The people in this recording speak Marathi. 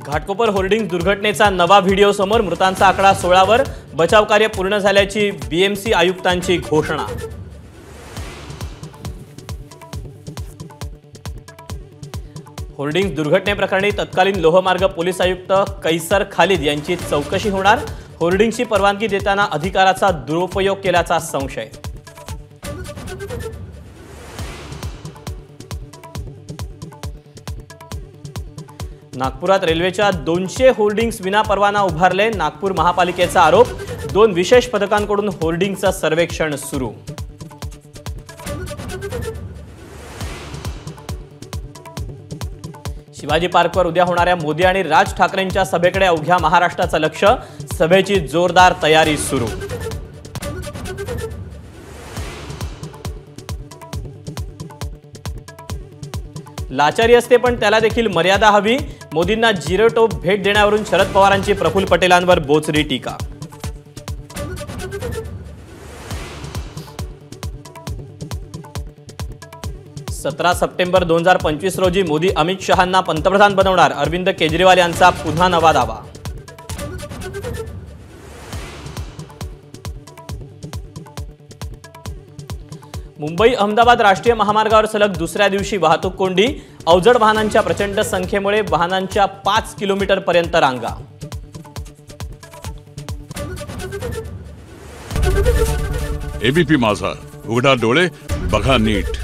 घाटकोपर होर्डिंग दुर्घटनेचा नवा व्हिडिओ समोर, मृतांचा आकडा 16 वर, बचाव कार्य पूर्ण झाल्याची बीएमसी आयुक्तांची घोषणा। होर्डिंग दुर्घटनेप्रकरणी तत्कालीन लोहमार्ग पोलीस आयुक्त कैसर खालिद यांची चौकशी होणार, होर्डिंगची परवानगी देताना अधिकाराचा दुरुपयोग केल्याचा संशय। नागपुरात रेल्वेच्या 200 होर्डिंग्स विना परवाना उभारले, नागपूर महापालिकेचा आरोप, 2 विशेष पथकांकडून होर्डिंगचं सर्वेक्षण सुरू। शिवाजी पार्कवर उद्या होणाऱ्या मोदी आणि राज ठाकरेंच्या सभेकडे अवघ्या महाराष्ट्राचं लक्ष, सभेची जोरदार तयारी सुरू। लाचारी असते पण त्याला देखील मर्यादा हवी, मोदींना जिरोटोप भेट देण्यावरून शरद पवारांची प्रफुल्ल पटेलांवर बोचरी टीका। सतरा सप्टेंबर 2025 रोजी मोदी अमित शहांना पंतप्रधान बनवणार, अरविंद केजरीवाल यांचा पुन्हा नवा दावा। मुंबई अहमदाबाद राष्ट्रीय महामार्गावर सलग दुसऱ्या दिवशी वाहतूक कोंडी, अवजड वाहनांच्या प्रचंड संख्येमुळे वाहनांच्या 5 किलोमीटर पर्यंत रांगा। एबीपी माझा, उघडा डोळे बघा नीट।